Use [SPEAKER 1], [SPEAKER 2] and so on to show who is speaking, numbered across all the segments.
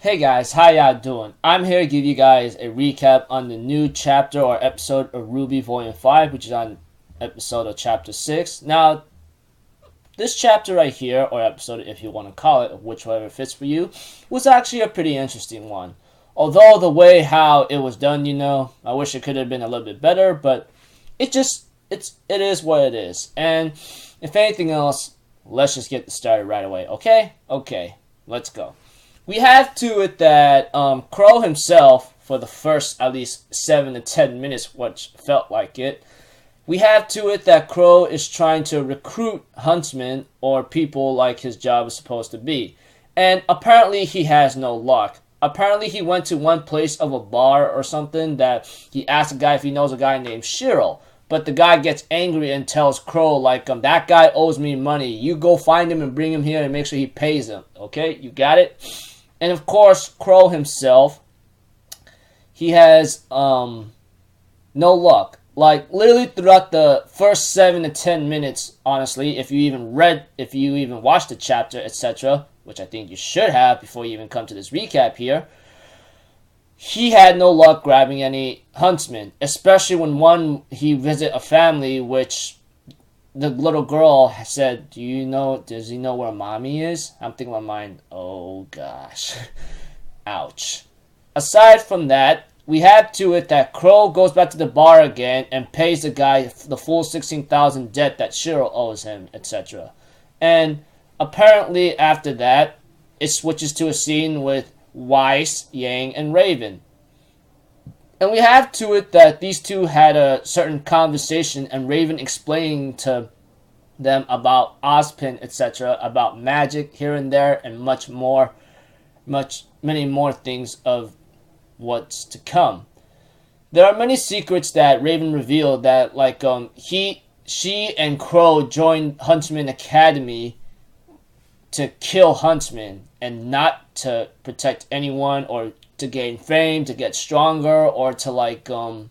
[SPEAKER 1] Hey guys, how y'all doing? I'm here to give you guys a recap on the new chapter or episode of RWBY Volume 5, which is on episode of Chapter 6. Now, this chapter right here, or episode if you want to call it, whichever fits for you, was actually a pretty interesting one. Although the way how it was done, I wish it could have been a little bit better, but it is what it is. And if anything else, let's just get started right away, okay? Okay, let's go. We have to it that Crow himself, for the first at least 7 to 10 minutes, which felt like it, we have to it that Crow is trying to recruit huntsmen or people like his job is supposed to be. And apparently he has no luck. Apparently he went to one place of a bar or something that he asked a guy if he knows a guy named Shiro. But the guy gets angry and tells Crow, like, that guy owes me money. You go find him and bring him here and make sure he pays him. Okay, you got it? And of course, Crow himself, he has no luck. Like, literally throughout the first 7 to 10 minutes, honestly, if you even watched the chapter, etc., which I think you should have before you even come to this recap here, he had no luck grabbing any huntsmen, especially when he visit a family, which the little girl said, does he know where mommy is? I'm thinking in my mind, oh gosh, ouch. Aside from that, we have to it that Crow goes back to the bar again and pays the guy the full 16,000 debt that Shiro owes him, etc. And apparently after that, it switches to a scene with Weiss, Yang, and Raven. And we have to it that these two had a certain conversation and Raven explaining to them about Ozpin, etc., about magic here and there, and many more things of what's to come. There are many secrets that Raven revealed that, like, she and Crow joined Huntsman Academy to kill Huntsman and not to protect anyone or to gain fame, to get stronger, or to want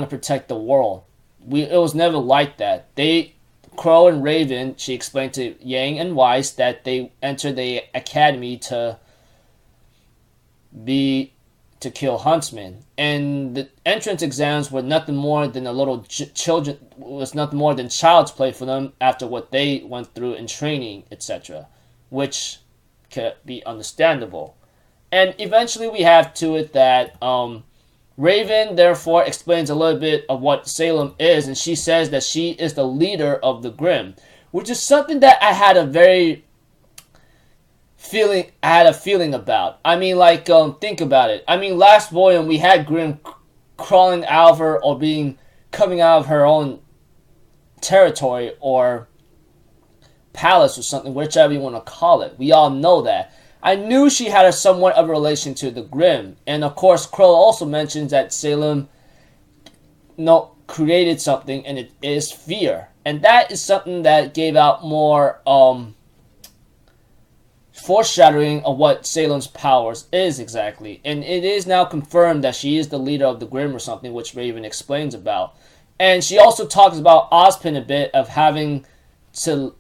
[SPEAKER 1] to protect the world. It was never like that. Crow and Raven, she explained to Yang and Weiss that they entered the academy to kill Huntsman, and the entrance exams were nothing more than nothing more than child's play for them after what they went through in training, etc., which could be understandable. And eventually we have to it that Raven therefore explains a little bit of what Salem is, and she says that she is the leader of the Grimm, which is something that I had a feeling about. I mean, think about it. I mean, last volume we had Grimm crawling out of her or coming out of her own territory or palace or something, whichever you want to call it. We all know that. I knew she had somewhat of a relation to the Grimm. And of course, Crow also mentions that Salem created something, and it is fear. And that is something that gave out more foreshadowing of what Salem's powers is exactly. And it is now confirmed that she is the leader of the Grimm or something, which Raven explains about. And she also talks about Ozpin a bit, of having to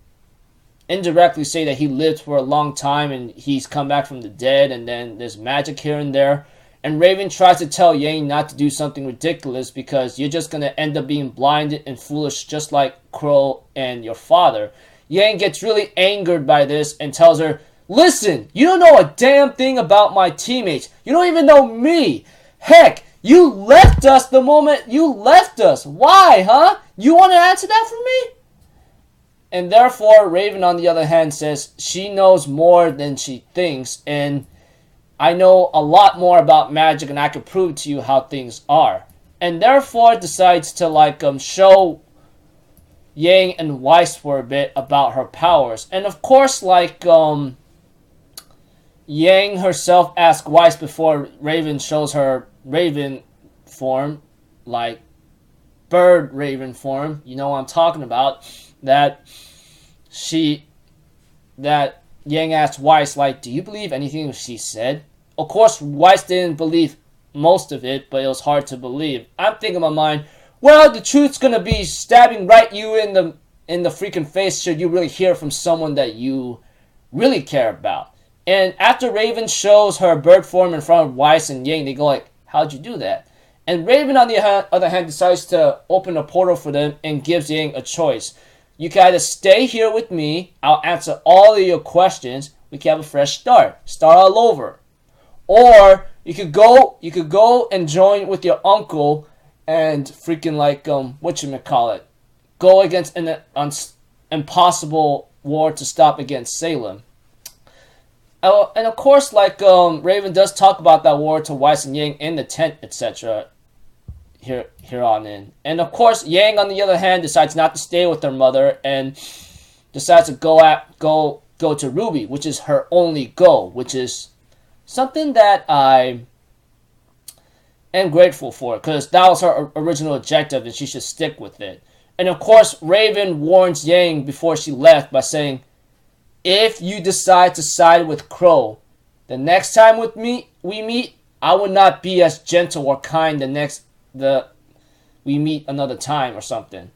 [SPEAKER 1] indirectly say that he lived for a long time and he's come back from the dead, and then there's magic here and there. And Raven tries to tell Yang not to do something ridiculous because you're just going to end up being blinded and foolish just like Crow and your father. Yang gets really angered by this and tells her, listen, you don't know a damn thing about my teammates. You don't even know me. Heck, you left us the moment you left us. Why, huh? You want to answer that for me? And therefore, Raven, on the other hand, says she knows more than she thinks, and I know a lot more about magic, and I can prove to you how things are. And therefore, decides to show Yang and Weiss for a bit about her powers. And of course, Yang herself asks Weiss before Raven shows her Raven form, like bird Raven form. You know what I'm talking about. That Yang asked Weiss, do you believe anything she said? Of course, Weiss didn't believe most of it, but it was hard to believe. I'm thinking in my mind, well, the truth's gonna be stabbing right you in the freaking face should you really hear from someone that you really care about. And after Raven shows her bird form in front of Weiss and Yang, they go like, how'd you do that? And Raven, on the other hand, decides to open a portal for them and gives Yang a choice. You can either stay here with me, I'll answer all of your questions, we can have a fresh start all over. Or you could go and join with your uncle and freaking like whatchamacallit, go against an impossible war to stop against Salem. And of course, like Raven does talk about that war to Weiss and Yang in the tent, etc. Here on in. And of course, Yang, on the other hand, decides not to stay with her mother and decides to go to RWBY, which is her only goal, which is something that I am grateful for, because that was her original objective and she should stick with it. And of course, Raven warns Yang before she left by saying, if you decide to side with Crow, the next time we meet, I will not be as gentle or kind we meet another time or something.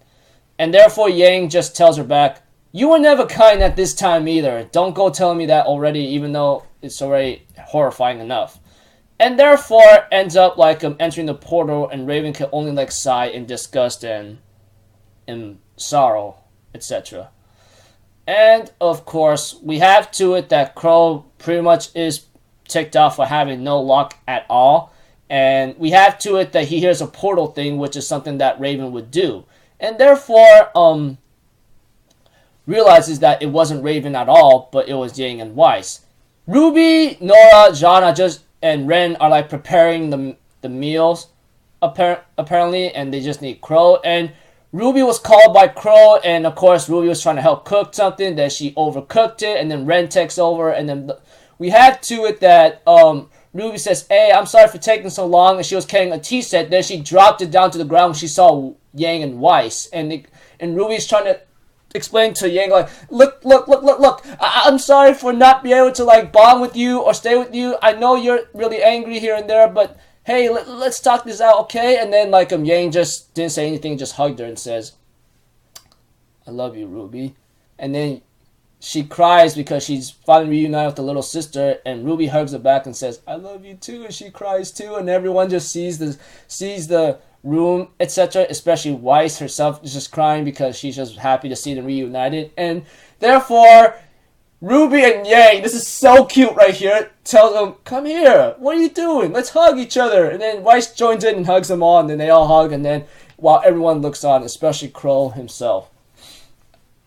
[SPEAKER 1] And therefore Yang just tells her back, you were never kind at this time either. Don't go telling me that already, even though it's already horrifying enough. And therefore ends up like entering the portal, and Raven can only like sigh in disgust and in sorrow, etc. And of course, we have to it that Crow pretty much is ticked off for having no luck at all. And we have to it that he hears a portal thing, which is something that Raven would do. And therefore, realizes that it wasn't Raven at all, but it was Yang and Weiss. RWBY, Nora, Jana, and Ren are like preparing the meals, apparently, and they just need Crow. And RWBY was called by Crow, and of course RWBY was trying to help cook something, then she overcooked it, and then Ren takes over, and then we have to it that RWBY says, hey, I'm sorry for taking so long, and she was carrying a tea set, then she dropped it down to the ground when she saw Yang and Weiss, and RWBY's trying to explain to Yang like, look, I'm sorry for not being able to like bond with you or stay with you, I know you're really angry here and there, but hey, let's talk this out, okay? And then like Yang just didn't say anything, just hugged her and says, I love you, RWBY. And then she cries because she's finally reunited with the little sister, and RWBY hugs her back and says, I love you too, and she cries too, and everyone just sees the room, etc. Especially Weiss herself is just crying because she's just happy to see them reunited. And therefore, RWBY and Yang, this is so cute right here, tells them, come here, what are you doing? Let's hug each other. And then Weiss joins in and hugs them all, and then they all hug, and then while everyone looks on, especially Crow himself.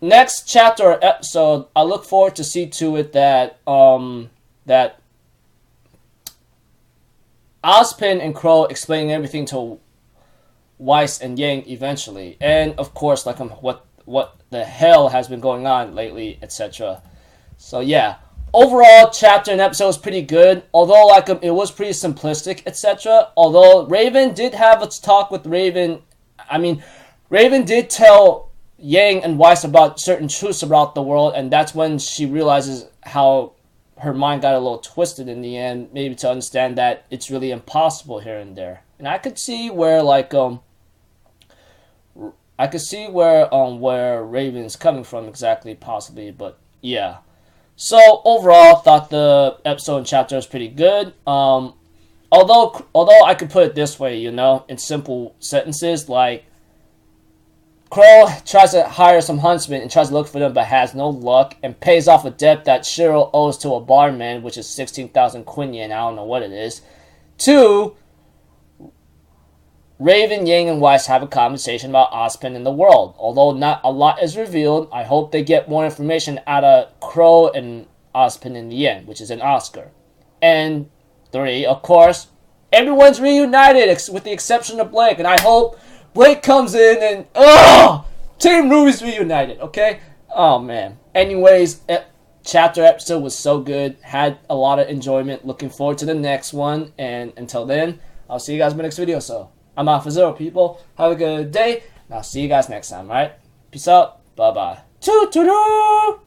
[SPEAKER 1] Next chapter or episode, I look forward to see to it that that Ozpin and Crow explaining everything to Weiss and Yang eventually, and of course like what the hell has been going on lately, etc. So yeah, overall chapter and episode was pretty good, although like it was pretty simplistic, etc. Although Raven did have a talk with Raven did tell Yang and Weiss about certain truths about the world, and that's when she realizes how her mind got a little twisted in the end, maybe to understand that it's really impossible here and there. And I could see where like where Raven's coming from exactly, possibly, but yeah. So overall, thought the episode and chapter was pretty good. Although I could put it this way, in simple sentences, like Crow tries to hire some huntsmen and tries to look for them but has no luck and pays off a debt that Shiro owes to a barman, which is 16,000 quinyen, I don't know what it is. 2, Raven, Yang, and Weiss have a conversation about Ozpin in the world. Although not a lot is revealed, I hope they get more information out of Crow and Ozpin in the end, which is an Oscar. And 3, of course, everyone's reunited with the exception of Blake, and I hope Blake comes in and, Team RWBY's reunited, okay? Oh, man. Anyways, episode was so good. Had a lot of enjoyment. Looking forward to the next one. And until then, I'll see you guys in my next video. So, I'm Alpha Zero, people. Have a good day. And I'll see you guys next time, alright? Peace out. Bye-bye. Toodaloo!